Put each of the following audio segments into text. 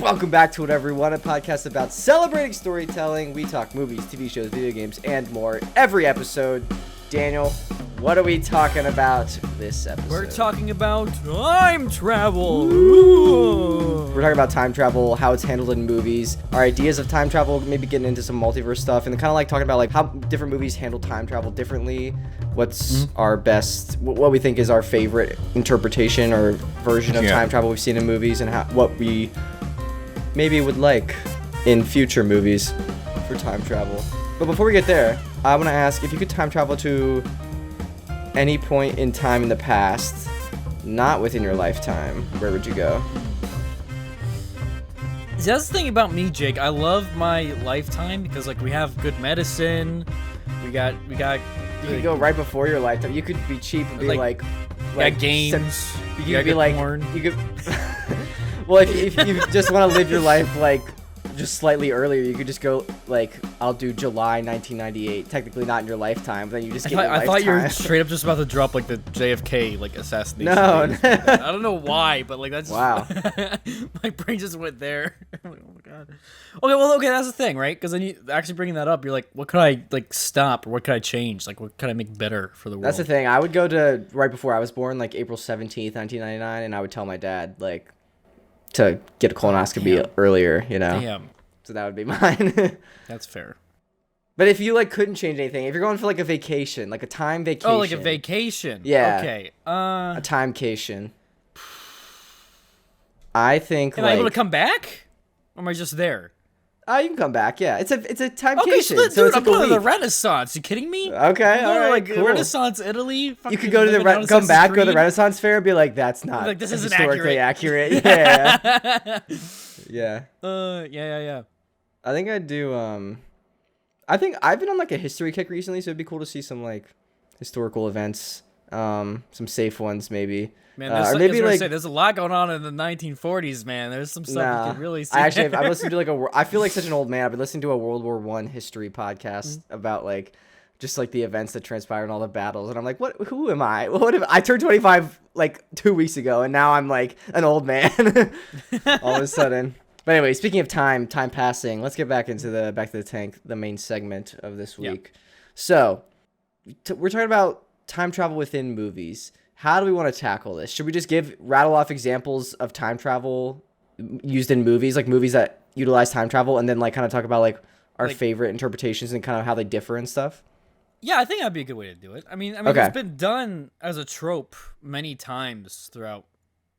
Welcome back to Whatever We Want, a podcast about celebrating storytelling. We talk movies, TV shows, video games, and more every episode. Daniel, what are we talking about this episode? We're talking about time travel. Ooh. We're talking about time travel, how it's handled in movies, our ideas of time travel, maybe getting into some multiverse stuff, and then kind of like talking about like how different movies handle time travel differently. What's our best, what we think is our favorite interpretation or version of time travel we've seen in movies, and what we maybe would like in future movies for time travel. But before we get there, I want to ask, if you could time travel to any point in time in the past, not within your lifetime, where would you go? See, that's the thing about me, Jake. I love my lifetime because like we have good medicine. We got. You could go right before your lifetime. You could be cheap and be like games. You could be like porn. You could. Well, if you just want to live your life like just slightly earlier, you could just go like, I'll do July 1998. Technically not in your lifetime, but then you just get your lifetime. I thought you were straight up just about to drop like the JFK like assassination. No. I don't know why, but like that's wow. My brain just went there. Oh my god. Okay, that's the thing, right? Because then you actually bringing that up, you're like, what could I like stop or what could I change? Like, what could I make better for the world? That's the thing. I would go to right before I was born, like April 17th, 1999, and I would tell my dad like to get a colonoscopy earlier, you know. Damn. So that would be mine. That's fair. But if you like couldn't change anything, if you're going for like a vacation, like a time vacation. Oh, like a vacation. Yeah. Okay. A timecation. I think Am like. I able to come back? Or am I just there? You can come back. Yeah, it's a timecation. Okay, so dude, it's I'm like going a to the week. Renaissance. You kidding me? Okay, all right, like cool. Renaissance Italy. You could go to the come back, go to the Renaissance fair, and be like, "That's not like this isn't historically accurate." Yeah. Yeah. Yeah. I think I'd do. I think I've been on like a history kick recently, so it'd be cool to see some like historical events, some safe ones maybe. Man, or maybe like there's a lot going on in the 1940s, man. There's some stuff you can really see. I've listened to like I feel like such an old man. I've been listening to a World War I history podcast about like just like the events that transpired and all the battles, and I'm like, who am I? I turned 25 like 2 weeks ago, and now I'm like an old man all of a sudden. But anyway, speaking of time passing, let's get back into the tank, the main segment of this week. Yeah. So we're talking about time travel within movies. How do we want to tackle this? Should we just rattle off examples of time travel used in movies, like movies that utilize time travel, and then like kind of talk about like our favorite interpretations and kind of how they differ and stuff? Yeah, I think that'd be a good way to do it. I mean, okay. It's been done as a trope many times throughout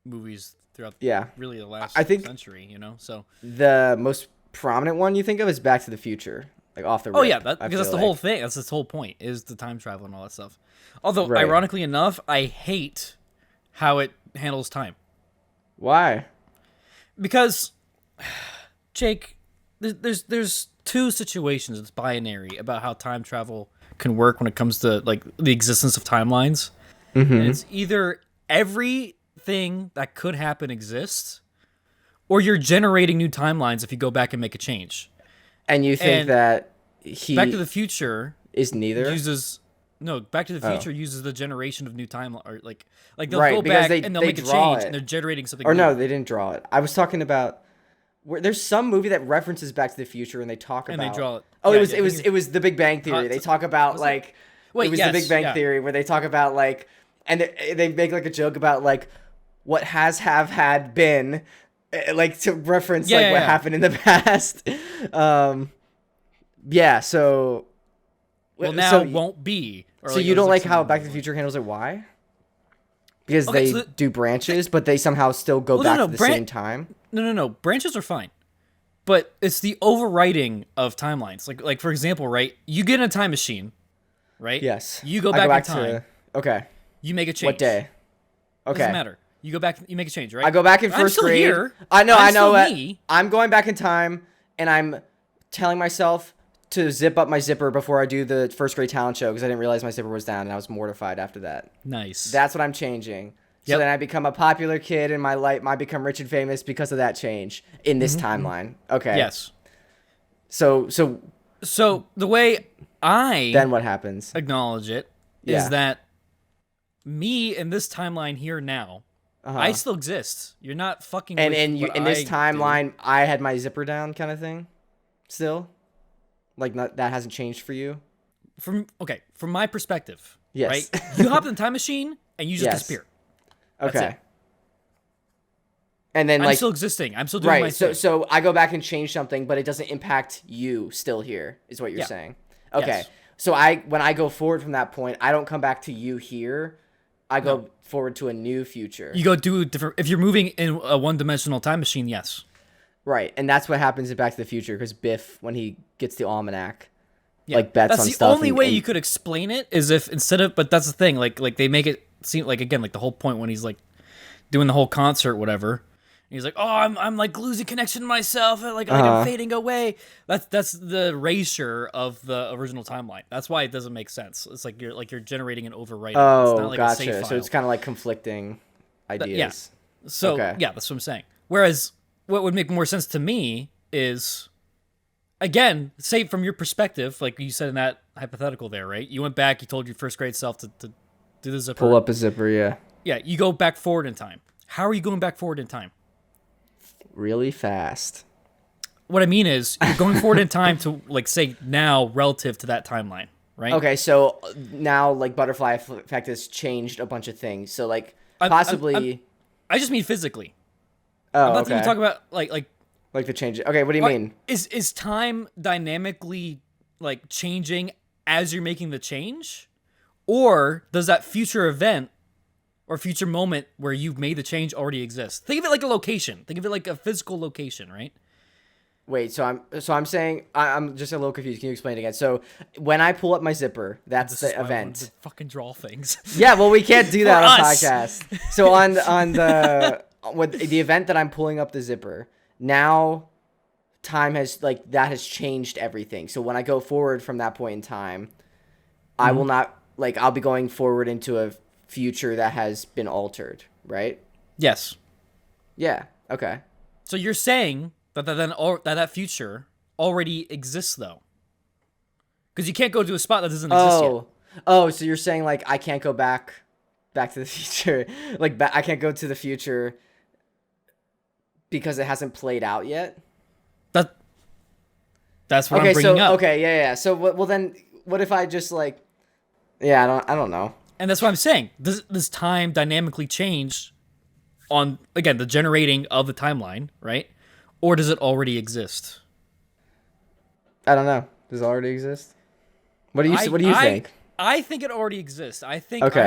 movies throughout really the last century, you know. So the most prominent one you think of is Back to the Future, like off the rip. Oh yeah, because that's the whole thing. That's its whole point is the time travel and all that stuff. Although ironically enough, I hate how it handles time. Why? Because Jake, there's two situations. It's binary about how time travel can work when it comes to like the existence of timelines. Mm-hmm. And it's either everything that could happen exists, or you're generating new timelines if you go back and make a change. And you think that Back to the Future is neither? Back to the Future uses the generation of new timeline, or like they'll go back and they'll make a change and they're generating something. Or new. No, they didn't draw it. I was talking about there's some movie that references Back to the Future and they talk about. And they draw it. Oh, yeah, it was The Big Bang Theory. They talk about like it was The Big Bang Theory where they talk about like, and they make like a joke about like what had been, like to reference what happened in the past. So. Well, now it won't be. So you don't like how Back to the Future handles it? Why? Because they do branches, but they somehow still go back to the same time? No. Branches are fine. But it's the overwriting of timelines. Like for example, right? You get in a time machine, right? Yes. You go back in time. Okay. You make a change. What day? Okay. Doesn't matter. You go back, you make a change, right? I go back in first grade. Here. I know. I'm going back in time, and I'm telling myself to zip up my zipper before I do the first grade talent show because I didn't realize my zipper was down and I was mortified after that. Nice. That's what I'm changing. So then I become a popular kid and I become rich and famous because of that change in this timeline. Okay. Yes. So the way I then what happens? Acknowledge it is that me in this timeline here now I still exist. You're not fucking. And with in this timeline, I had my zipper down, kind of thing. Still, like that hasn't changed for you. From my perspective, yes. Right? You hop in the time machine and you just disappear. Okay. And then I'm still existing. I'm still doing my thing. So I go back and change something, but it doesn't impact you still here, is what you're saying. Okay. Yes. So when I go forward from that point, I don't come back to you here. I go forward to a new future. You go do different. If you're moving in a one-dimensional time machine, yes. Right, and that's what happens in Back to the Future because Biff, when he gets the almanac, like bets on stuff. That's the only way you could explain it is if instead of. But that's the thing. Like they make it seem like again like the whole point when he's like doing the whole concert, whatever. He's like, oh, I'm like losing connection to myself, and like I'm fading away. That's the erasure of the original timeline. That's why it doesn't make sense. It's like you're generating an overwrite. Oh, it's not like gotcha. A save file. So it's kind of like conflicting ideas. Yeah. So yeah, that's what I'm saying. Whereas what would make more sense to me is, again, say from your perspective, like you said in that hypothetical there, right? You went back, you told your first grade self to do the zipper. Pull up a zipper, yeah. Yeah, you go back forward in time. How are you going back forward in time? Really fast. What I mean is, you're going forward in time to, like, say, now relative to that timeline, right? Okay, so now, like, butterfly effect has changed a bunch of things. So, like, possibly... I just mean physically. Oh, I'm not even talking about, like the change. Okay, what do you mean? Is time dynamically, like, changing as you're making the change? Or does that future event or future moment where you've made the change already exist? Think of it like a location. Think of it like a physical location, right? Wait, so I'm saying I'm just a little confused. Can you explain it again? So when I pull up my zipper, that's the event. To fucking draw things. Yeah, well, we can't do that on us. podcast. So on the with the event that I'm pulling up the zipper, now time has has changed everything. So when I go forward from that point in time, I will not I'll be going forward into a future that has been altered, right? Yes. Yeah. Okay. So you're saying that future already exists though, because you can't go to a spot that doesn't exist yet. Oh, so you're saying I can't go back to the future, I can't go to the future because it hasn't played out yet. That's what I'm bringing up. Okay, yeah. So well then, what if I just I don't know. And that's what I'm saying. Does time dynamically change on, again, the generating of the timeline, right? Or does it already exist? I don't know. Does it already exist? What do you think? I think it already exists. I think I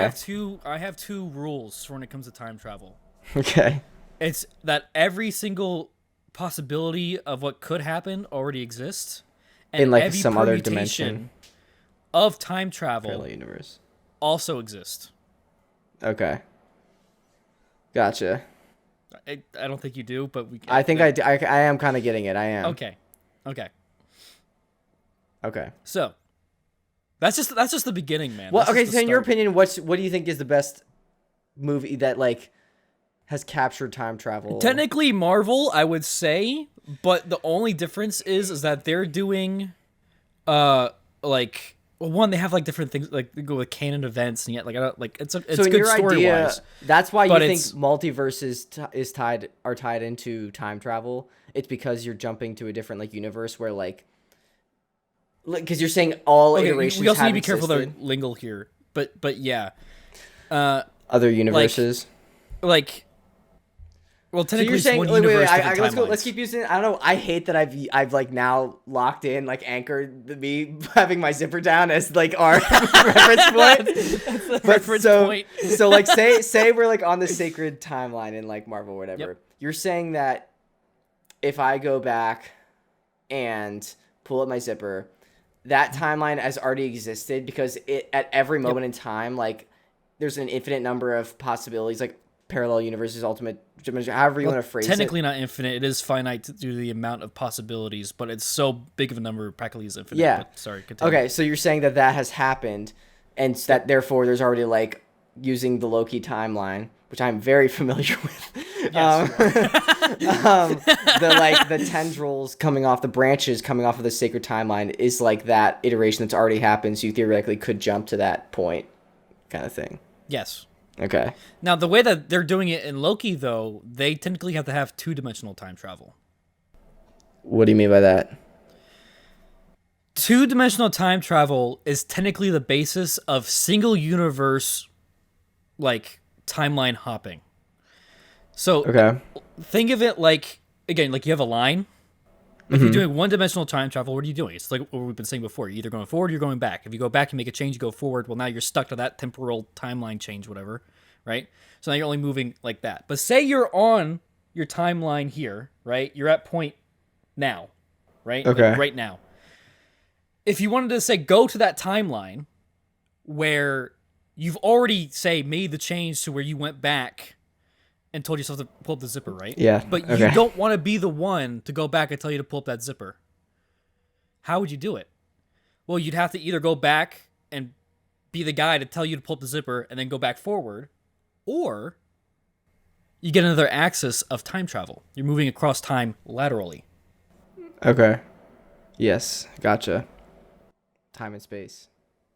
have two rules when it comes to time travel. Okay. It's that every single possibility of what could happen already exists. And in some other dimension of time travel parallel universe also exist. Okay. Gotcha. I don't think you do, but I think I am kind of getting it. I am. Okay. Okay. So that's just the beginning, man. Well, okay. So in your opinion, what do you think is the best movie that has captured time travel? Technically, Marvel, I would say, but the only difference is that they're doing, one, they have different things, they go with canon events, and yet I don't it's good story wise. That's why you think multiverses are tied into time travel. It's because you're jumping to a different universe where because you're saying all iterations. We also need to be existed. careful with the lingo here, but yeah, other universes. Well, technically, so you're saying, one universe, let's keep using it. I don't know. I hate that I've now locked in, anchored me having my zipper down as our reference point. That's the reference point. So say we're on the sacred timeline in Marvel or whatever. Yep. You're saying that if I go back and pull up my zipper, that timeline has already existed because at every moment in time, there's an infinite number of possibilities, parallel universes, ultimate dimension, however you want to phrase it. Technically not infinite. It is finite due to the amount of possibilities, but it's so big of a number, practically is infinite. Yeah. But, sorry, continue. Okay, so you're saying that has happened, and that therefore there's already using the Loki timeline, which I'm very familiar with. Yes, the tendrils coming off, the branches coming off of the sacred timeline is that iteration that's already happened, so you theoretically could jump to that point, kind of thing. Yes. Okay. Now, the way that they're doing it in Loki, though, they technically have to have 2-dimensional time travel. What do you mean by that? 2-dimensional time travel is technically the basis of single universe, like, timeline hopping. So, Okay. think of it like, again, like you have a line. If you're doing 1-dimensional time travel, what are you doing? It's like what we've been saying before. You're either going forward or you're going back. If you go back, you make a change, you go forward. Well, now you're stuck to that temporal timeline change, whatever, right? So now you're only moving like that. But say you're on your timeline here, right? You're at point now, right? Okay. Like right now. If you wanted to say go to that timeline where you've already, say, made the change to where you went back and told yourself to pull up the zipper, right? Yeah. But okay. you don't want to be the one to go back and tell you to pull up that zipper. How would you do it? Well, you'd have to either go back and be the guy to tell you to pull up the zipper and then go back forward, or you get another axis of time travel. You're moving across time laterally. Okay. Yes. Gotcha. Time and space.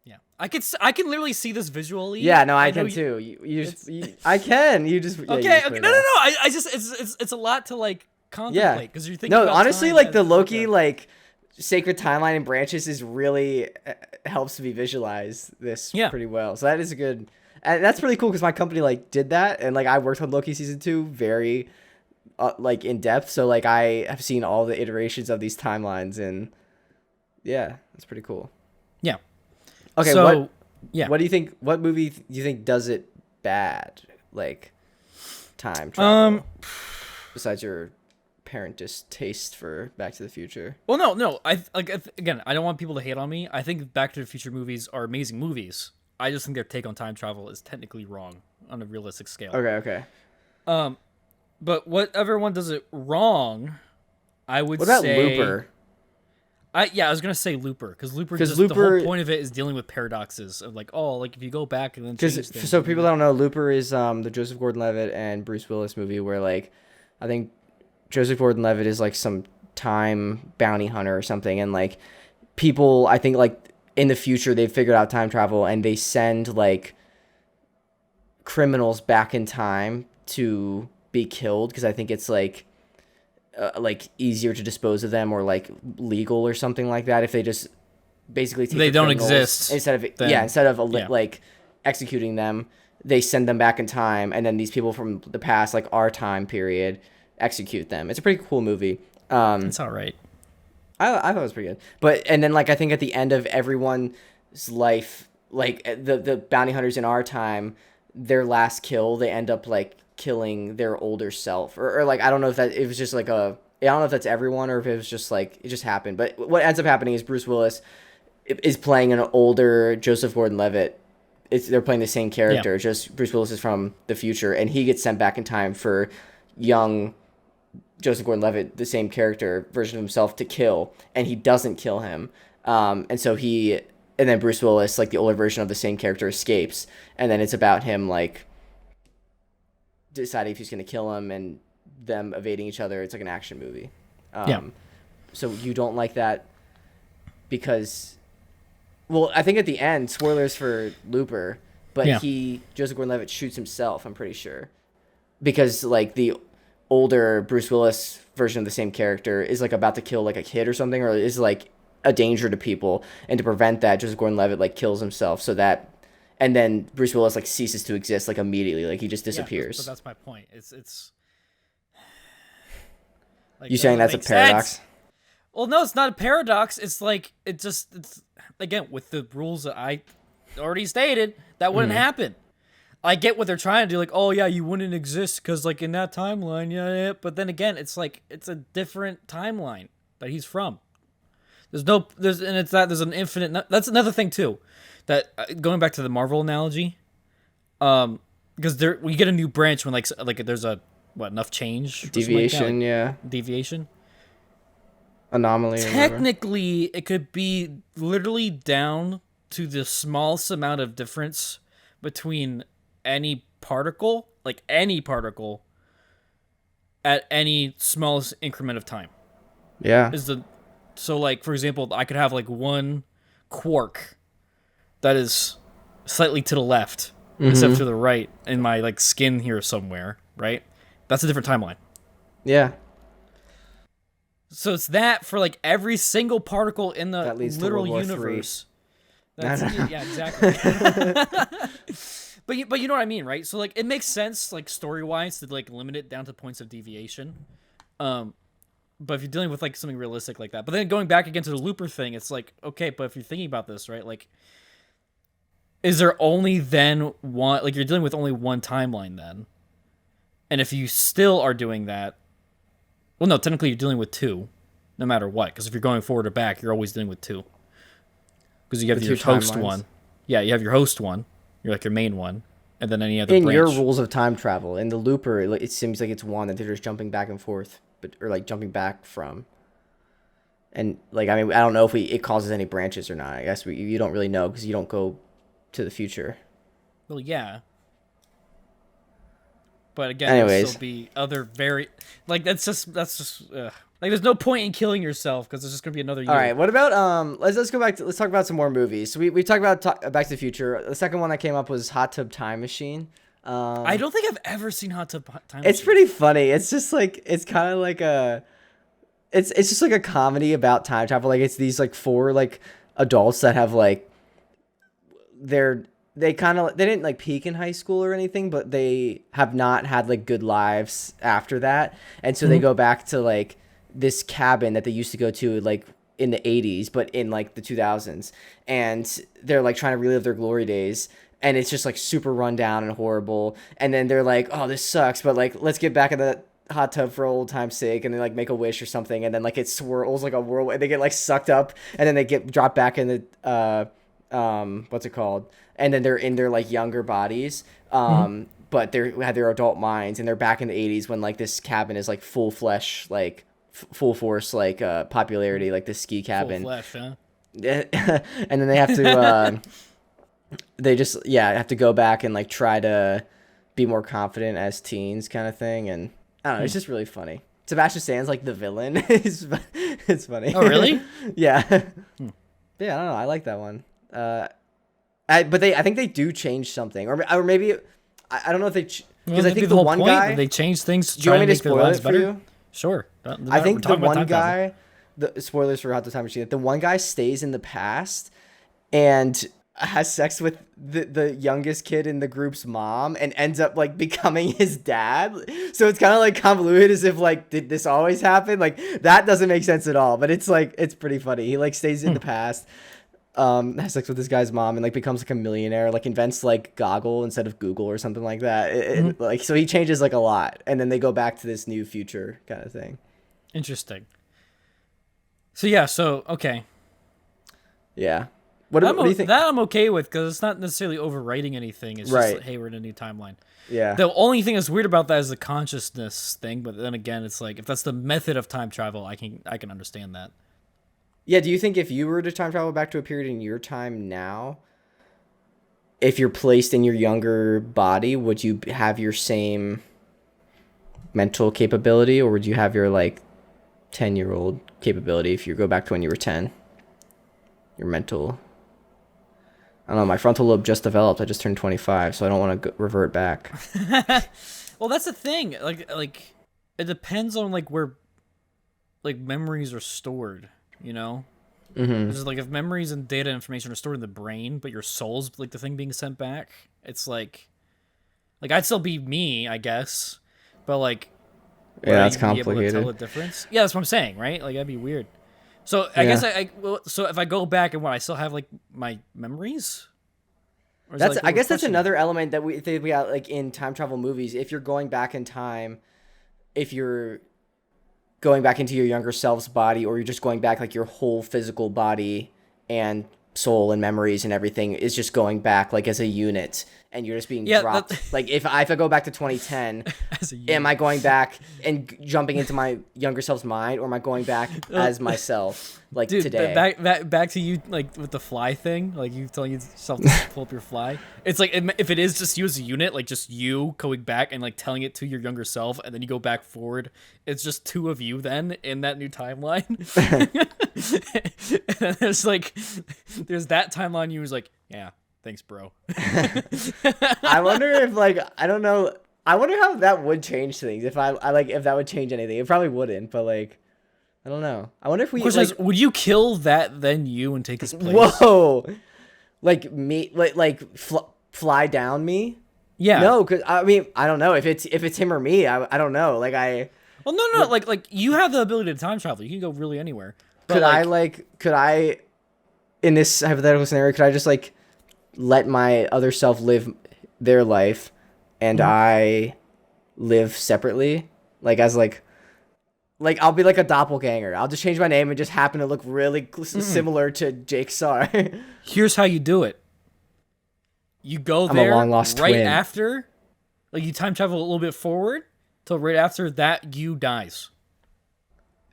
Yeah, I can literally see this visually. Yeah, no, I can too. I can. You just okay. No. I just it's a lot to like contemplate because you're thinking. No, about honestly, time like the as Loki like sacred timeline and branches is really helps me visualize this pretty well. So that is a good. And that's really cool because my company like did that, and like I worked on Loki season 2 very like in depth. So like I have seen all the iterations of these timelines, and yeah, that's pretty cool. Yeah. Okay, so, what do you think? What movie do you think does it bad? Like time travel. Besides your parent distaste for Back to the Future. Well, no. Again, I don't want people to hate on me. I think Back to the Future movies are amazing movies. I just think their take on time travel is technically wrong on a realistic scale. Okay. But whatever one does it wrong, I would say. What about Looper? I was gonna say Looper because Looper, the whole point of it is dealing with paradoxes of like, if you go back and then change things. So people don't know, Looper is the Joseph Gordon-Levitt and Bruce Willis movie where like I think Joseph Gordon-Levitt is like some time bounty hunter or something, and like people I think like in the future they've figured out time travel and they send like criminals back in time to be killed because I think it's like easier to dispose of them or like legal or something like that if they just basically take they don't exist instead of like executing them, they send them back in time, and then these people from the past, like our time period, execute them. It's a pretty cool movie. It's all right. I thought it was pretty good. But and then like I think at the end of everyone's life, like the bounty hunters in our time, their last kill, they end up like killing their older self or like I don't know if that it was just like I don't know if that's everyone or if it was just like it just happened. But what ends up happening is Bruce Willis is playing an older Joseph Gordon-Levitt. They're playing the same character, just Bruce Willis is from the future, and he gets sent back in time for young Joseph Gordon-Levitt, the same character version of himself, to kill, and he doesn't kill him. And then Bruce Willis, like the older version of the same character, escapes, and then it's about him like deciding if he's going to kill him and them evading each other. It's like an action movie. So you don't like that because, well, I think at the end, spoilers for Looper, but Joseph Gordon-Levitt shoots himself, I'm pretty sure, because like the older Bruce Willis version of the same character is like about to kill like a kid or something, or is like a danger to people, and to prevent that, Joseph Gordon-Levitt like kills himself so that. And then Bruce Willis like ceases to exist like immediately, like he just disappears. But that's my point. It's like, you saying that's a paradox? Sense. Well, no, it's not a paradox. It's like it's again with the rules that I already stated that wouldn't happen. I get what they're trying to do, like, oh yeah, you wouldn't exist because like in that timeline, yeah. But then again, it's like it's a different timeline that he's from. There's an infinite. That's another thing too. That going back to the Marvel analogy, because we get a new branch when like there's a enough change deviation, deviation, anomaly. Technically, it could be literally down to the smallest amount of difference between any particle, at any smallest increment of time. Yeah. So like for example, I could have like one quark that is slightly to the left except to the right in my like skin here somewhere, right? That's a different timeline. Yeah. So it's that for like every single particle in the That leads to literal World War universe. III. Yeah, exactly. But you know what I mean, right? So like it makes sense like story-wise to like limit it down to points of deviation. But if you're dealing with like something realistic like that, but then going back again to the Looper thing, it's like, okay, but if you're thinking about this, right? Like, is there only then one, like you're dealing with only one timeline then? And if you still are doing that, well, no, technically you're dealing with two, no matter what. Because if you're going forward or back, you're always dealing with two. Because you have your host one. Yeah, you have your host one. You're like your main one. And then any other in branch. your rules of time travel, in the Looper, it seems like it's one that they're just jumping back and forth, or like jumping back from. And like, I mean, I don't know if it causes any branches or not. I guess you don't really know because you don't go to the future. Well, yeah. But again, anyways, there'll still be other like that's just like there's no point in killing yourself because there's just gonna be another year. All right, what about let's go back to, let's talk about some more movies. So we talked about Back to the Future. The second one that came up was Hot Tub Time Machine. I don't think I've ever seen Hot Tub Time Machine. It's pretty funny. It's just like, it's kind of like it's just like a comedy about time travel. Like it's these like four like adults that have like they didn't like peak in high school or anything, but they have not had like good lives after that. And so they go back to like this cabin that they used to go to like in the 80s, but in like the 2000s. And they're like trying to relive their glory days. And it's just like super run down and horrible. And then they're like, oh, this sucks, but like, let's get back in the hot tub for old time's sake. And they like make a wish or something. And then like it swirls like a whirlwind. They get like sucked up and then they get dropped back in the, what's it called? And then they're in their like younger bodies. But they had their adult minds and they're back in the 80s when like this cabin is like full flesh, like full force, like popularity, like this ski cabin. Full flesh, huh? And then they have to, they just, have to go back and like try to be more confident as teens kind of thing. And I don't know, it's just really funny. Sebastian Stan's like the villain. It's funny. Oh, really? Yeah. Yeah, I don't know. I like that one. But I think they do change something, or maybe I don't know if they, because I think the one guy, they change things. Do you want me to spoil it for you? Sure. I think the one guy, the spoilers for Hot Tub Time Machine, the one guy stays in the past and has sex with the youngest kid in the group's mom and ends up like becoming his dad. So it's kind of like convoluted, as if like, did this always happen? Like that doesn't make sense at all, but it's like, it's pretty funny. He like stays in the past, has sex with this guy's mom and like becomes like a millionaire, like invents like Goggle instead of Google or something like that. Like, so he changes like a lot and then they go back to this new future kind of thing. Interesting. So yeah, okay. Yeah. What do you think? That I'm okay with because it's not necessarily overwriting anything. It's just like, hey, we're in a new timeline. Yeah. The only thing that's weird about that is the consciousness thing. But then again, it's like if that's the method of time travel, I can understand that. Yeah. Do you think if you were to time travel back to a period in your time now, if you're placed in your younger body, would you have your same mental capability, or would you have your like 10-year-old capability if you go back to when you were 10? Your mental. I don't know, my frontal lobe just developed. I just turned 25, so I don't want to revert back. Well, that's the thing. Like it depends on like where like memories are stored, you know? Mm-hmm. It's like if memories and data information are stored in the brain, but your soul's like the thing being sent back, it's like I'd still be me, I guess. But like that's complicated. Be able to tell the difference? Yeah, that's what I'm saying, right? Like that'd be weird. So I guess so if I go back and I still have like my memories. I guess that's another element that we think we got like in time travel movies. If you're going back in time, if you're going back into your younger self's body, or you're just going back like your whole physical body and soul and memories and everything is just going back like as a unit, and you're just being dropped. Like if I go back to 2010, am I going back and jumping into my younger self's mind, or am I going back as myself like today? Back to you like with the fly thing, like you telling yourself to pull up your fly. It's like if it is just you as a unit, like just you going back and like telling it to your younger self, and then you go back forward. It's just two of you then in that new timeline. And there's that timeline. You was like, yeah, Thanks, bro. I wonder if like I don't know. I wonder how that would change things. If I like if that would change anything. It probably wouldn't. But like I don't know. I wonder if we like. Would you kill that then you and take his place? Whoa. Like me like fly down me. Yeah. No, because I mean I don't know if it's him or me. I don't know. Like I. Well, no. Like you have the ability to time travel. You can go really anywhere. Could I in this hypothetical scenario, could I just like let my other self live their life and I live separately? Like as like I'll be like a doppelganger. I'll just change my name and just happen to look really similar to Jake Sar. Here's how you do it. You go I'm there a long lost right twin. after, like you time travel a little bit forward till right after that you dies.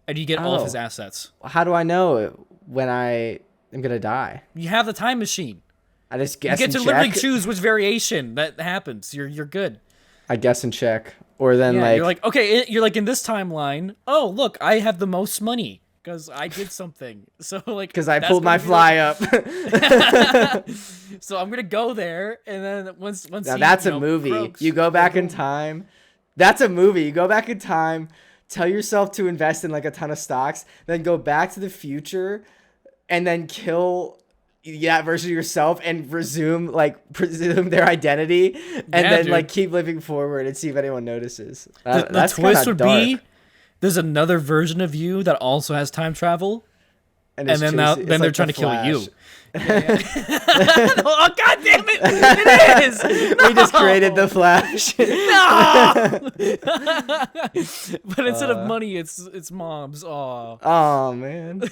And you get all of his assets. How do I know when I am going to die? You have the time machine. I just guess You get to and literally check. choose which variation that happens. You're good. I guess and check. Or then You're like, okay, you're like in this timeline. Oh, look, I have the most money because I did something. So like, because I pulled my fly up. So I'm gonna go there, and then once. Now that's a movie. croaks, you go back in time. That's a movie. You go back in time, tell yourself to invest in like a ton of stocks, then go back to the future, and then kill that version of yourself and presume their identity, and then dude. like keep living forward and see if anyone notices. The That's twist kinda would dark. be there's another version of you that also has time travel, and it's then chasing- it's they're like trying the to kill Flash. you. Oh god damn it! It is. We just created the Flash. No! But instead of money, it's moms. Aw. Oh man.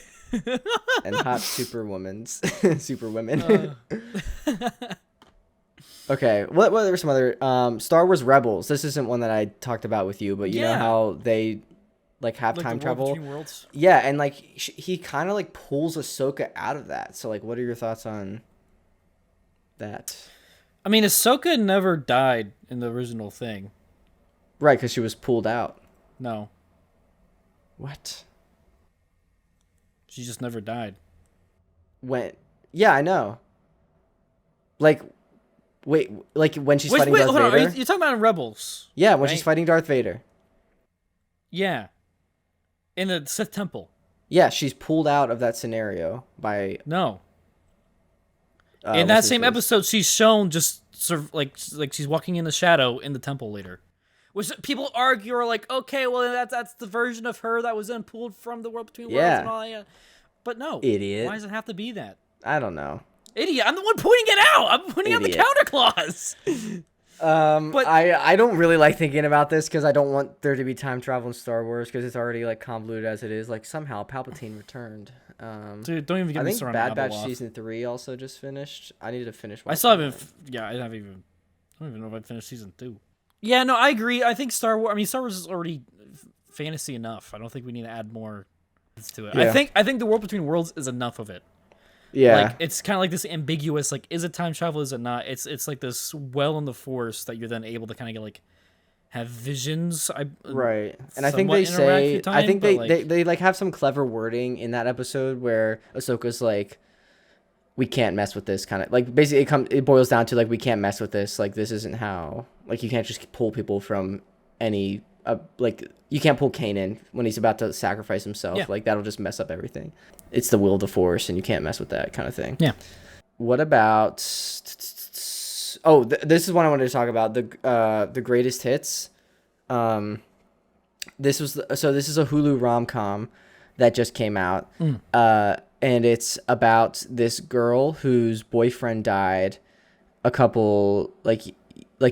And hot superwomen. Okay, what were some other Star Wars Rebels? This isn't one that I talked about with you, but you know how they like have Like time the World travel. Between Worlds? Yeah, and like he kind of like pulls Ahsoka out of that. So like, what are your thoughts on that? I mean, Ahsoka never died in the original thing. Right, because she was pulled out. No, What? she just never died. When? Yeah, I know. Like, wait, like when she's fighting Darth hold on. Vader. You're talking about in Rebels? Yeah, when she's right? fighting Darth Vader. Yeah, in the Sith Temple. Yeah, she's pulled out of that scenario by. No. In what's that his same face? episode, she's shown just sort of like she's walking in the shadow in the temple later, which people argue are like, okay, well that's the version of her that was then pulled from the World Between Worlds and all that. But no, Idiot. Why does it have to be that? I don't know. Idiot! I'm the one pointing it out. I'm pointing out the Idiot. counter clause. But I don't really like thinking about this because I don't want there to be time travel in Star Wars because it's already like convoluted as it is. Like somehow Palpatine returned. Dude, don't even get I me think started Bad on Batch Abeloth. season 3 also just finished. I need to finish. I still watching haven't. that. Yeah, I don't even know if I finished season 2. Yeah, no, I agree. I think Star Wars. I mean, Star Wars is already fantasy enough. I don't think we need to add more to it. Yeah. I think the World Between Worlds is enough of it. Yeah. Like it's kind of like this ambiguous. Like, is it time travel? Is it not? It's like this well in the Force that you're then able to kind of get like have visions. Right. And I think somewhat they interact say through I time, think but, they like have some clever wording in that episode where Ahsoka's like, we can't mess with this kind of like basically it boils down to like we can't mess with this, like this isn't how, like you can't just pull people from any like you can't pull Kanan when he's about to sacrifice himself. Yeah. Like that'll just mess up everything. It's the will of the Force and you can't mess with that kind of thing. Yeah. What about this is one I wanted to talk about, the greatest hits. This is a Hulu rom-com that just came out. And it's about this girl whose boyfriend died a couple like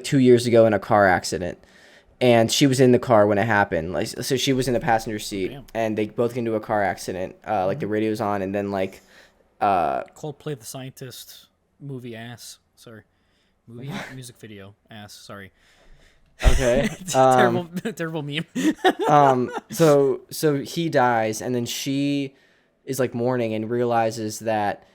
2 years ago in a car accident, and she was in the car when it happened. Like, so she was in the passenger seat. Damn. And they both get into a car accident. Like the radio's on, and then like Coldplay the Scientist movie ass. Sorry, music video ass. Sorry. okay. Terrible meme. So he dies, and then she is like mourning and realizes that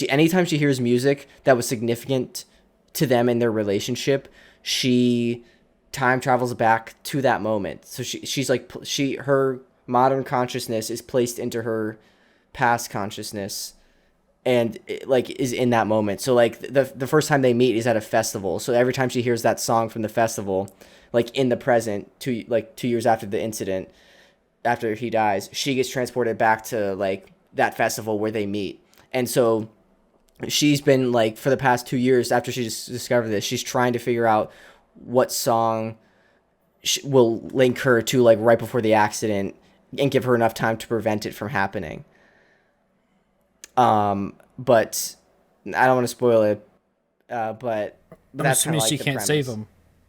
anytime she hears music that was significant to them in their relationship, she time travels back to that moment. So she's like her modern consciousness is placed into her past consciousness, and like is in that moment. So like the first time they meet is at a festival. So every time she hears that song from the festival, like in the present, 2 years after the incident, after he dies, she gets transported back to like that festival where they meet. And so she's been like, for the past 2 years after she just discovered this, she's trying to figure out what song will link her to like right before the accident and give her enough time to prevent it from happening. But I don't want to spoil it. But I'm that's kind assuming of like she the can't premise. save him.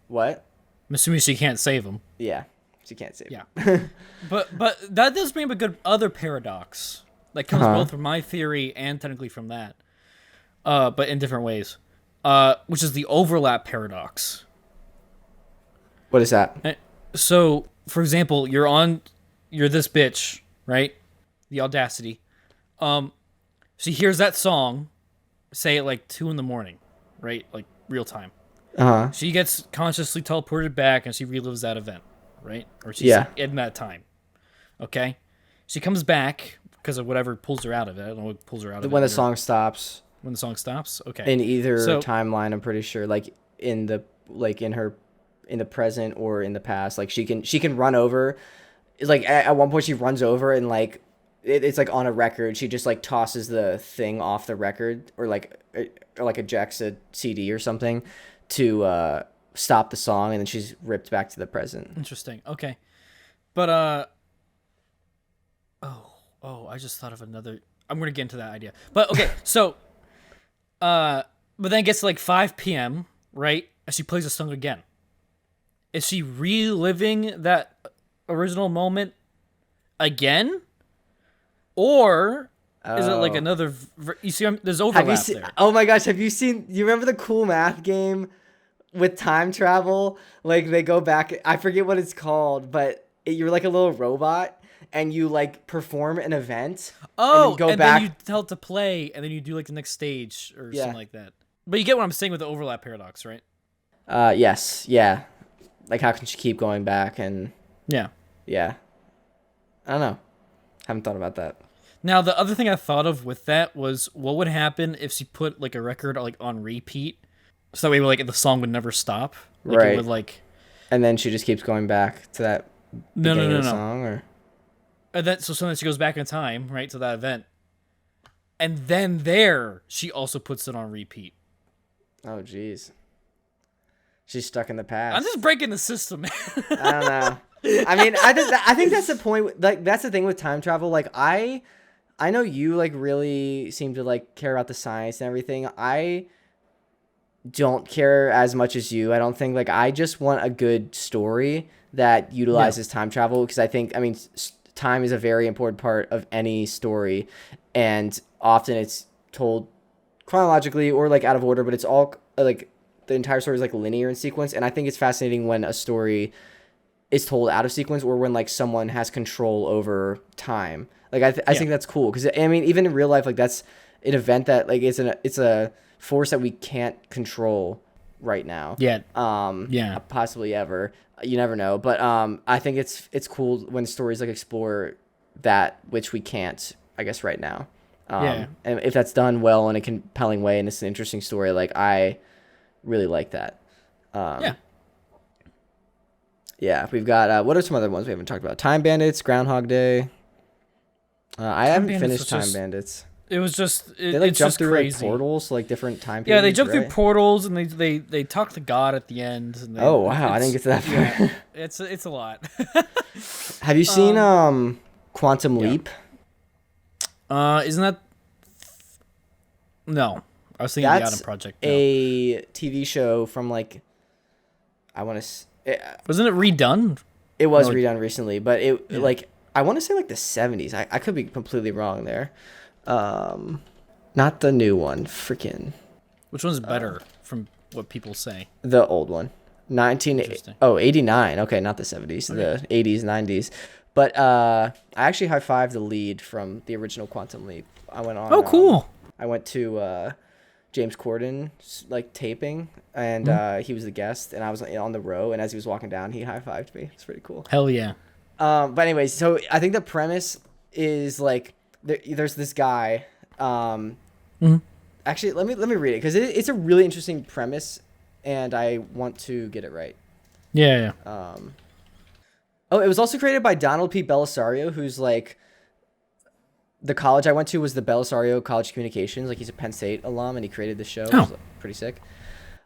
What? I'm assuming she can't save him. Yeah, she can't save Yeah. him. But that does bring up a good other paradox that comes both from my theory and technically from that, but in different ways, which is the overlap paradox. What is that? So, for example, you're this bitch, right? The audacity. She hears that song, say at like 2 a.m, right? Like real time. She gets consciously teleported back and she relives that event, right? Or she's in that time. Okay? She comes back because of whatever pulls her out of it. I don't know what pulls her out of it. When the song stops. When the song stops? Okay. In either timeline, I'm pretty sure. Like in the present or in the past. Like she can run over. It's like at one point she runs over and like it's like on a record. She just like tosses the thing off the record or like ejects a CD or something to stop the song, and then she's ripped back to the present. Interesting. Okay. But I just thought of another. I'm gonna get into that idea. But okay, so but then it gets to like 5 p.m, right? And she plays the song again. Is she reliving that original moment again? Or is it like another? You see, there's overlap there. Oh my gosh, have you seen? You remember the cool math game with time travel? Like they go back. I forget what it's called, but you're like a little robot, and you like perform an event. Oh, and then go back. Then you tell it to play, and then you do like the next stage or something like that. But you get what I'm saying with the overlap paradox, right? Yes, yeah. Like how can she keep going back and? Yeah. I don't know. Haven't thought about that. Now, the other thing I thought of with that was what would happen if she put like a record like on repeat, so that way like the song would never stop. Like, right. It would, like. And then she just keeps going back to that beginning of the song, or. And then sometimes she goes back in time, right, to that event, and then there she also puts it on repeat. Oh, jeez. She's stuck in the past. I'm just breaking the system, man. I don't know. I mean, I think that's the point. Like, that's the thing with time travel. Like, I know you like really seem to like care about the science and everything. I don't care as much as you. I don't think like I just want a good story that utilizes time travel, because I think time is a very important part of any story, and often it's told chronologically or like out of order, but it's all like the entire story is like linear in sequence. And I think it's fascinating when a story is told out of sequence, or when like someone has control over time. Like I think that's cool, because I mean, even in real life, like that's an event that like it's a force that we can't control right now. Possibly ever. You never know. But I think it's cool when stories like explore that which we can't, I guess, right now. And if that's done well in a compelling way and it's an interesting story, like I really like that. Yeah, we've got what are some other ones we haven't talked about? Time Bandits, Groundhog Day. I haven't finished Time Bandits. It was just they like it's jump just through crazy. like portals, like different time periods. Yeah, they jump right? through portals and they talk to God at the end. And wow, I didn't get to that part. Yeah, it's a lot. Have you seen Quantum Leap? Isn't that? No, I was thinking the Adam Project. No. A TV show from like I want to. Wasn't it redone? It was redone recently, but like I want to say like the 70s. I could be completely wrong there. Not the new one. Freaking. Which one's better from what people say? The old one. 89. Okay, not the 70s. Okay. The 80s, 90s. But I actually high-fived the lead from the original Quantum Leap. I went on. Oh, cool. I went to James Corden's like taping, and he was the guest, and I was on the row, and as he was walking down, he high-fived me. It's pretty cool. Hell yeah. But anyways, so I think the premise is like there's this guy, Actually, let me read it because it's a really interesting premise, and I want to get it right. Yeah. Oh, it was also created by Donald P. Belisario, who's like the college I went to was the Belisario College of Communications. Like he's a Penn State alum, and he created the show. It was pretty sick.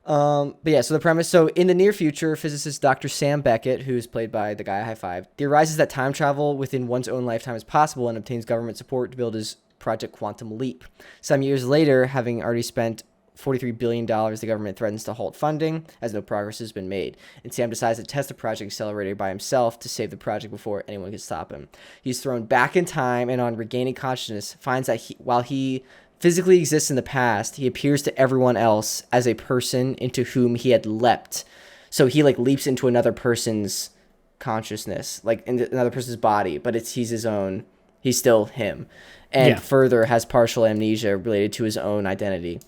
But yeah, so the premise. So in the near future, physicist Dr. Sam Beckett, who's played by the guy I high-fived, theorizes that time travel within one's own lifetime is possible and obtains government support to build his Project Quantum Leap. Some years later, having already spent $43 billion, the government threatens to halt funding as no progress has been made. And Sam decides to test the project accelerator by himself to save the project before anyone can stop him. He's thrown back in time and on regaining consciousness, finds that while he physically exists in the past, he appears to everyone else as a person into whom he had leapt. So he like leaps into another person's consciousness, like in another person's body, but he's his own. He's still him. And further has partial amnesia related to his own identity.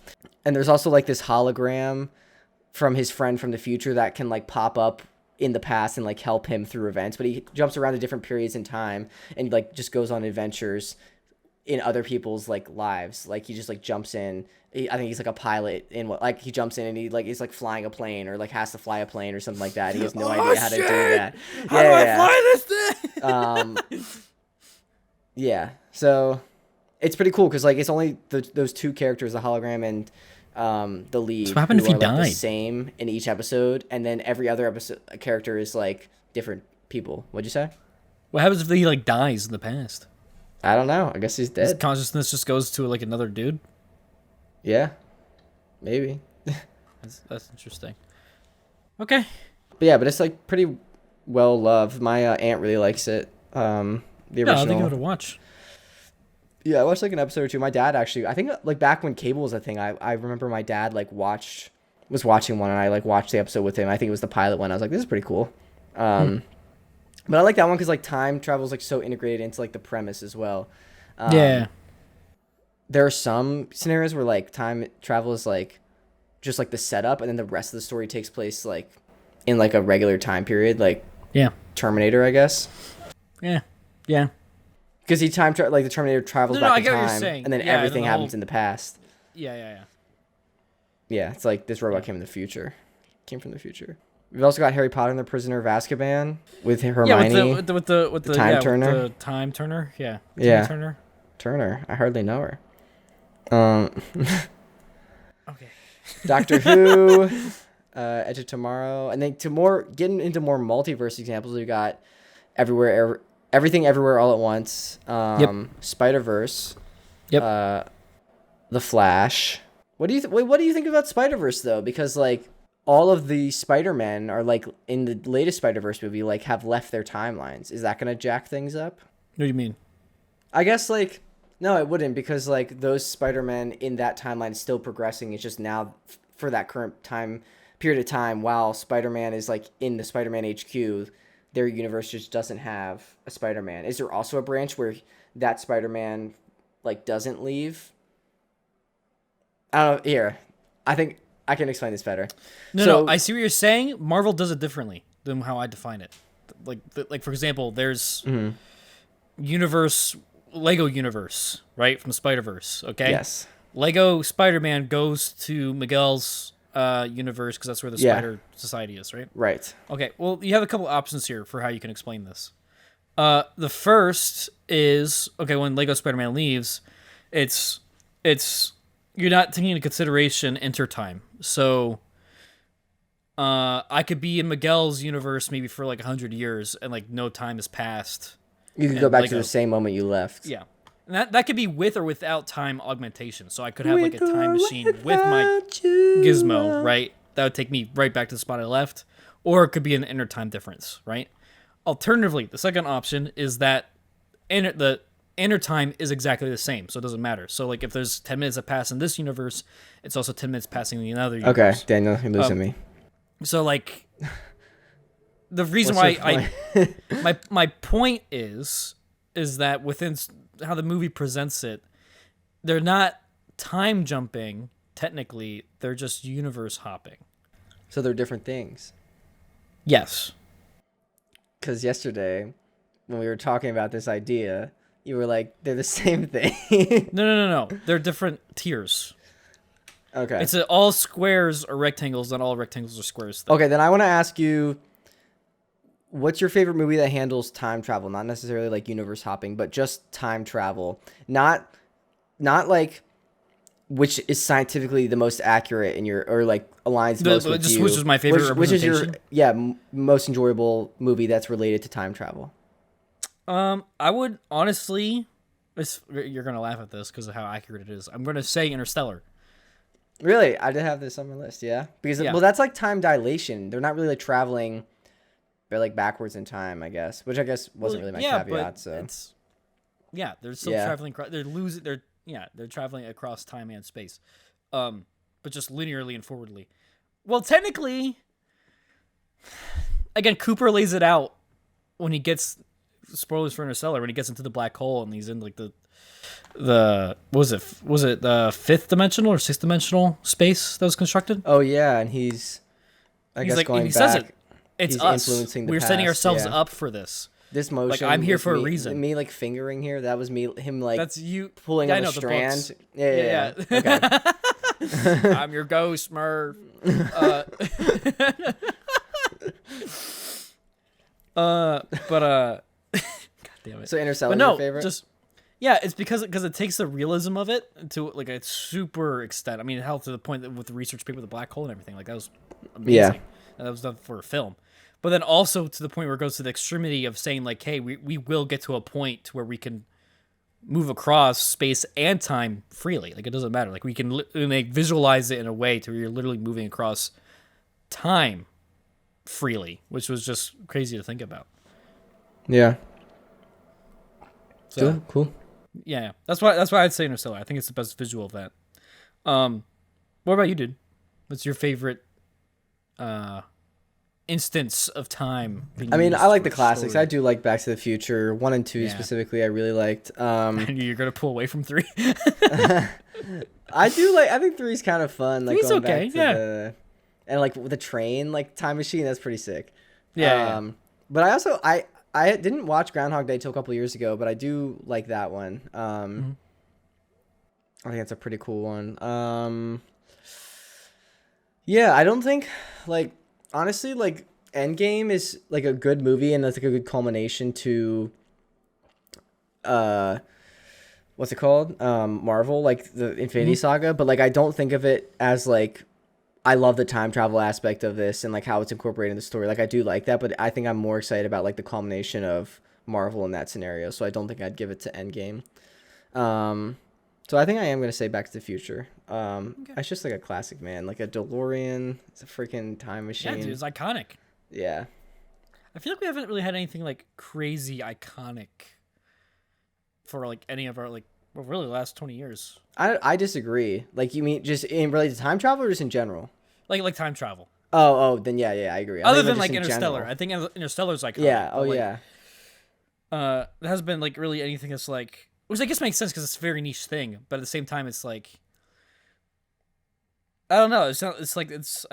And there's also like this hologram from his friend from the future that can like pop up in the past and like help him through events, but he jumps around to different periods in time and like just goes on adventures in other people's like lives. Like he just like jumps in. I think he's like a pilot in what, like he jumps in and he like he's like flying a plane or like has to fly a plane or something like that. He has no idea how to do that. How do I fly this thing? Yeah. So it's pretty cool because like it's only those two characters, the hologram and the lead, so what happened if he like died? the same in each episode, and then every other episode character is like different people. What'd you say? What happens if he like dies in the past? I don't know. I guess he's dead. His consciousness just goes to like another dude. Yeah, maybe. That's interesting. Okay. But yeah, but it's like pretty well loved. My aunt really likes it. The original. I'll give it a watch. Yeah, I watched like an episode or two. My dad actually, I think like back when cable was a thing, I remember my dad like was watching one and I like watched the episode with him. I think it was the pilot one. I was like, this is pretty cool. But I like that one because like time travel is like so integrated into like the premise as well. Yeah. There are some scenarios where like time travel is like just like the setup, and then the rest of the story takes place like in like a regular time period, like Terminator, I guess. Yeah. Because he like the Terminator travels back in time, and then everything happens in the past. Yeah. Yeah, it's like this robot came from the future. We've also got Harry Potter and the Prisoner of Azkaban with Hermione. Yeah, with the time turner. With the time turner. Yeah. Turner. I hardly know her. Okay. Doctor Who, Edge of Tomorrow, and then getting into more multiverse examples, we got Everything Everywhere All at Once, Spider-Verse, The Flash. What do you think about Spider-Verse though? Because like all of the Spider-Men are like in the latest Spider-Verse movie like have left their timelines. Is that gonna jack things up? What do you mean? I guess like no, it wouldn't, because like those Spider-Men in that timeline is still progressing. It's just now for that current time period of time, while Spider-Man is like in the Spider-Man HQ, their universe just doesn't have a Spider-Man. Is there also a branch where that Spider-Man like doesn't leave? I don't know. Here, I think I can explain this better. No, I see what you're saying. Marvel does it differently than how I define it. Like for example, there's Lego universe, right, from Spider-Verse. Okay. Yes. Lego Spider-Man goes to Miguel's universe because that's where the Spider Society is, right? Right. Okay. Well, you have a couple options here for how you can explain this. The first is when Lego Spider-Man leaves, it's you're not taking into consideration intertime. So I could be in Miguel's universe maybe for like 100 years and like no time has passed. You can go back to the same moment you left. Yeah. And that could be with or without time augmentation. So I could have like a time machine with my gizmo, right? That would take me right back to the spot I left. Or it could be an intertime difference, right? Alternatively, the second option is that the intertime is exactly the same, so it doesn't matter. So like if there's 10 minutes that pass in this universe, it's also 10 minutes passing in another universe. Okay, Daniel, you're losing me. So like the reason why my point is that within how the movie presents it, they're not time jumping technically, they're just universe hopping. So they're different things. Yes. Because yesterday when we were talking about this idea, You were like, they're the same thing. No. They're different tiers. Okay. It's all squares are rectangles, not all rectangles are squares. Okay, then I want to ask you, what's your favorite movie that handles time travel? Not necessarily like universe hopping, but just time travel. Not like which is scientifically the most accurate in your, or like aligns most with you. Which is my favorite Which is your representation? most enjoyable movie that's related to time travel? I would honestly, you're gonna laugh at this because of how accurate it is. I'm gonna say Interstellar. Really? I did have this on my list, yeah. Because well, that's like time dilation. They're not really like traveling, they're like backwards in time, I guess. Which I guess wasn't really my caveat. But so they're still traveling. They're traveling across time and space, but just linearly and forwardly. Well, technically, again, Cooper lays it out when he gets, spoilers for Interstellar, when he gets into the black hole and he's in like the was it the fifth dimensional or sixth dimensional space that was constructed? Oh yeah, and he's guess like, going he back. Says it. It's he's us. Influencing the We're past, setting ourselves yeah. up for this. This motion. Like I'm here for me, a reason. Me like fingering here. That was me. Him like that's you pulling on a strand. Yeah. Okay. I'm your ghost, Murph. God damn it. So Interstellar is your favorite? It's because it takes the realism of it to like a super extent. I mean, hell, to the point that with the research paper with the black hole and everything, like that was amazing. Yeah. And that was done for a film. But then also to the point where it goes to the extremity of saying like, hey, we will get to a point where we can move across space and time freely. Like it doesn't matter. Like we can visualize it in a way to where you're literally moving across time freely, which was just crazy to think about. Yeah. So, cool. Yeah. That's why I'd say Interstellar. I think it's the best visual of that. What about you, dude? What's your favorite instance of time? I mean, I like the classics. I do like Back to the Future 1 and 2 specifically. I really liked. You're gonna pull away from 3. I do like. I think 3 is kind of fun. Like 3's going okay. back to and like with the train, like time machine. That's pretty sick. Yeah. But I also I didn't watch Groundhog Day till a couple years ago, but I do like that one. I think that's a pretty cool one. Yeah, I don't think like honestly like Endgame is like a good movie and that's like a good culmination to what's it called? Marvel, like the Infinity Saga, but like I don't think of it as like I love the time travel aspect of this and like how it's incorporated in the story. Like I do like that, but I think I'm more excited about like the culmination of Marvel in that scenario. So I don't think I'd give it to Endgame. So I think I am gonna say Back to the Future. Okay. It's just like a classic, man. Like a DeLorean. It's a freaking time machine. Yeah, dude, it's iconic. Yeah. I feel like we haven't really had anything like crazy iconic for like any of our like really the last 20 years. I disagree. Like you mean just in related to time travel or just in general? Like time travel. Oh, then yeah, I agree. Other than like Interstellar. I think Interstellar's iconic. Yeah, there hasn't been like really anything that's like, which I guess makes sense because it's a very niche thing, but at the same time it's like I don't know. I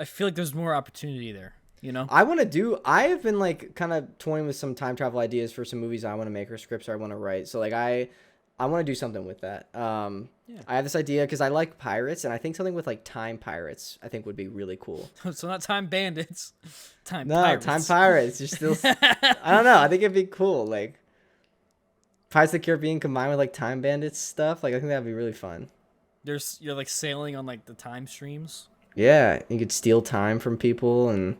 feel like there's more opportunity there. You know, I have been like kind of toying with some time travel ideas for some movies I want to make or scripts I want to write. So like I want to do something with that. I have this idea because I like pirates, and I think something with like time pirates I think would be really cool. So not time bandits, time pirates. You're still. I don't know. I think it'd be cool. Like Pirates of the Caribbean combined with like time bandits stuff. Like I think that'd be really fun. You're like sailing on like the time streams. Yeah, you could steal time from people and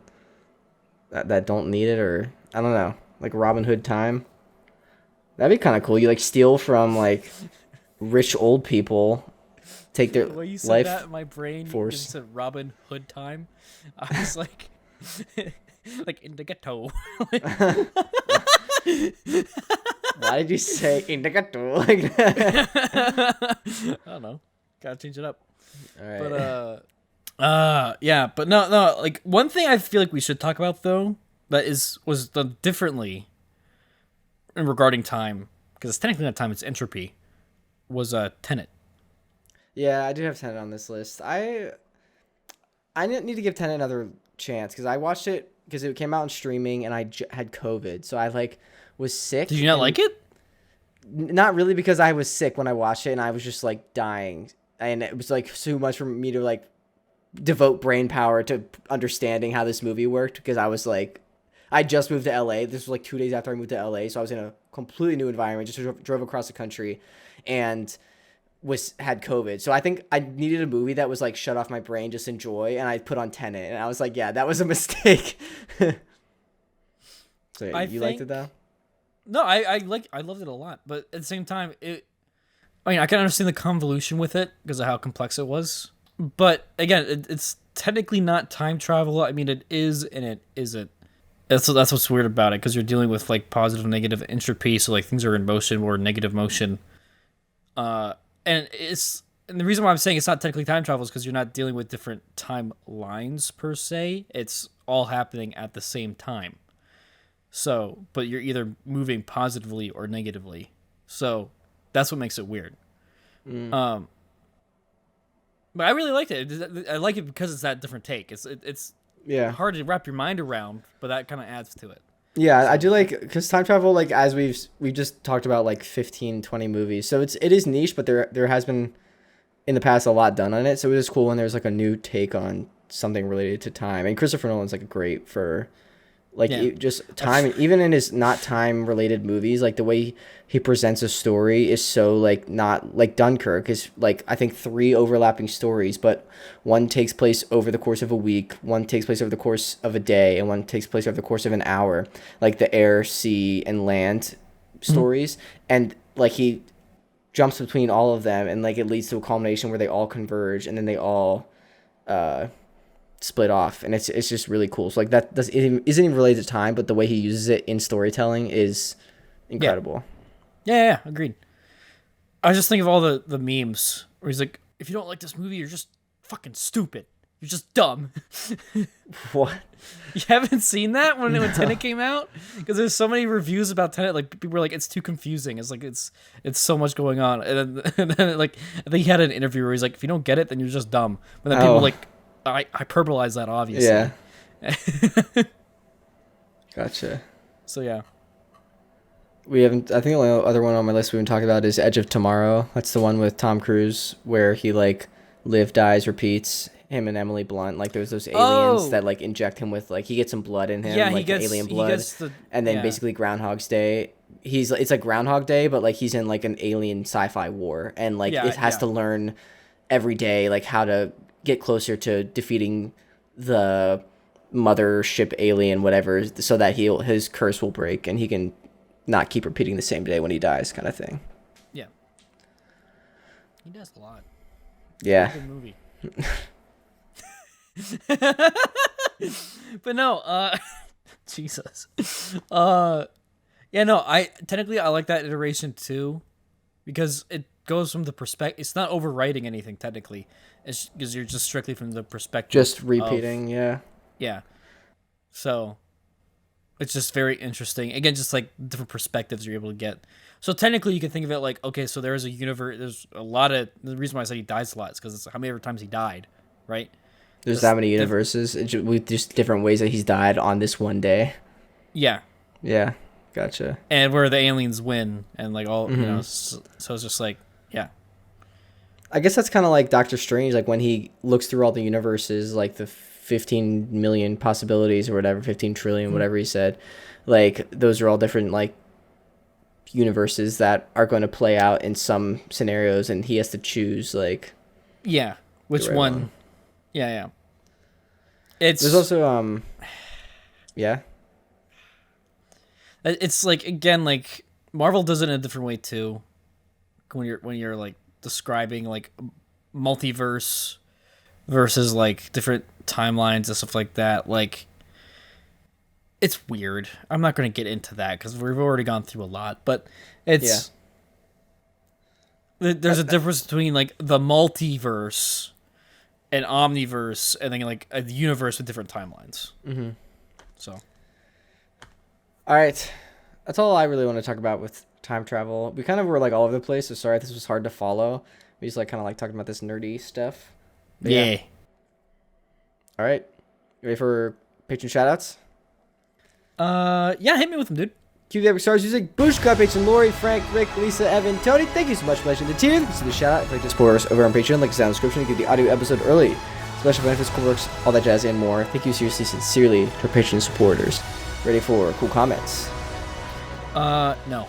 that don't need it, or I don't know, like Robin Hood time. That'd be kind of cool. You like steal from like rich old people, take their well, you said life that, my brain force. Said Robin Hood time. I was like, like in the ghetto. Why did you say in the ghetto like that? I don't know. Gotta change it up. All right. But yeah, but no. Like one thing I feel like we should talk about though that was done differently in regarding time, because it's technically not time, it's entropy, was Tenet. Yeah, I do have Tenet on this list. I need to give Tenet another chance because I watched it because it came out in streaming and I had COVID, so I like was sick. Did you not like it? Not really, because I was sick when I watched it and I was just like dying, and it was like too much for me to like devote brain power to understanding how this movie worked, because I was like, I just moved to LA. This was like 2 days after I moved to LA, so I was in a completely new environment. Just drove across the country, and had COVID. So I think I needed a movie that was like shut off my brain, just enjoy. And I put on Tenet, and I was like, yeah, that was a mistake. So you liked it though? No, I loved it a lot, but at the same time, I mean, I can understand the convolution with it because of how complex it was. But again, it's technically not time travel. I mean, it is and it isn't. That's what's weird about it, because you're dealing with like positive, negative entropy. So like things are in motion or negative motion. And the reason why I'm saying it's not technically time travel is because you're not dealing with different timelines per se. It's all happening at the same time. So, but you're either moving positively or negatively. So that's what makes it weird. But I really liked it. I like it because it's that different take. It's hard to wrap your mind around, but that kind of adds to it. Yeah, so. I do like, because time travel, like as we've just talked about, like 15, 20 movies. So it is niche, but there has been in the past a lot done on it. So it is cool when there's like a new take on something related to time. And Christopher Nolan's like great for like just time, even in his not time related movies, like the way he presents a story is so like not like Dunkirk is like, I think 3 overlapping stories, but one takes place over the course of a week, one takes place over the course of a day, and one takes place over the course of an hour, like the air, sea, and land stories. And like he jumps between all of them, and like it leads to a culmination where they all converge, and then they all split off, and it's just really cool. So like that isn't even related to time, but the way he uses it in storytelling is incredible. Yeah, agreed. I was just thinking of all the memes where he's like, if you don't like this movie, you're just fucking stupid. You're just dumb. What? You haven't seen that when Tenet came out? Because there's so many reviews about Tenet, like people were like, it's too confusing. It's like it's so much going on, and then like I think he had an interview where he's like, if you don't get it, then you're just dumb. But then people like I hyperbolize that, obviously. Yeah. Gotcha. So yeah. We haven't. I think the only other one on my list we haven't talked about is Edge of Tomorrow. That's the one with Tom Cruise where he like live, dies, repeats. Him and Emily Blunt, like there's those aliens that like inject him with like he gets some blood in him, like alien blood, and then basically Groundhog's Day. It's like Groundhog Day, but like he's in like an alien sci-fi war, and like it has to learn every day like how to get closer to defeating the mothership alien, whatever, so that his curse will break and he can not keep repeating the same day when he dies, kind of thing. Yeah, he does a lot. Yeah. Good movie. But no, Jesus. Yeah, no, I like that iteration too, because it goes from the perspective. It's not overwriting anything technically. It's because you're just strictly from the perspective. Just repeating, yeah. So it's just very interesting. Again, just like different perspectives you're able to get. So technically, you can think of it like, okay, so there is a universe. There's a lot of the reason why I said he dies a lot is because it's how many times he died, right? There's that many universes with just different ways that he's died on this one day. Yeah. Yeah. Gotcha. And where the aliens win and like all, you know, so it's just like, yeah. I guess that's kind of like Doctor Strange, like when he looks through all the universes, like the 15 million possibilities or whatever, 15 trillion, whatever he said. Like those are all different like universes that are going to play out in some scenarios, and he has to choose like which one. Yeah. There's also it's like, again, like Marvel does it in a different way too. When you're like describing like multiverse versus like different timelines and stuff like that, like it's weird. I'm not going to get into that because we've already gone through a lot, but it's there's a difference between like the multiverse and omniverse, and then like a universe with different timelines. So, all right, that's all I really want to talk about with time travel. We kind of were like all over the place, so sorry if this was hard to follow. We just like kind of like talking about this nerdy stuff. But yeah. All right, you ready for patron shoutouts? Yeah, hit me with them, dude. Cue the epic stars music. Bush, Club, Patron, Lori, Frank, Rick, Lisa, Evan, Tony. Thank you so much for watching the tier. This is the shout out. If you'd like to support us over on Patreon, like the down description to get the audio episode early. Special benefits, cool works, all that jazz, and more. Thank you seriously, sincerely to our Patreon supporters. Ready for cool comments? No.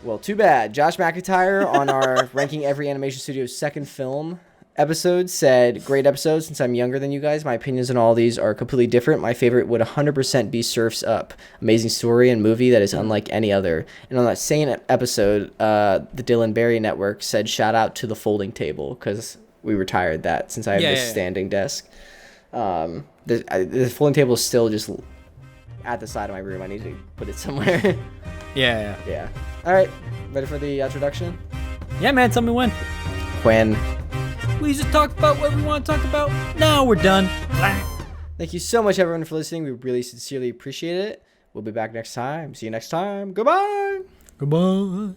Well, too bad. Josh McIntyre on our Ranking Every Animation Studio's second film episode said, great episode. Since I'm younger than you guys, my opinions on all these are completely different. My favorite would 100% be Surf's Up. Amazing story and movie that is unlike any other. And on that same episode, the Dylan Barry Network said, shout out to the folding table, because we retired that since I have this standing desk. The folding table is still just at the side of my room. I need to put it somewhere. Yeah. All right, ready for the introduction? Yeah, man, tell me when. When? We just talked about what we want to talk about. Now we're done. Thank you so much, everyone, for listening. We really sincerely appreciate it. We'll be back next time. See you next time. Goodbye. Goodbye.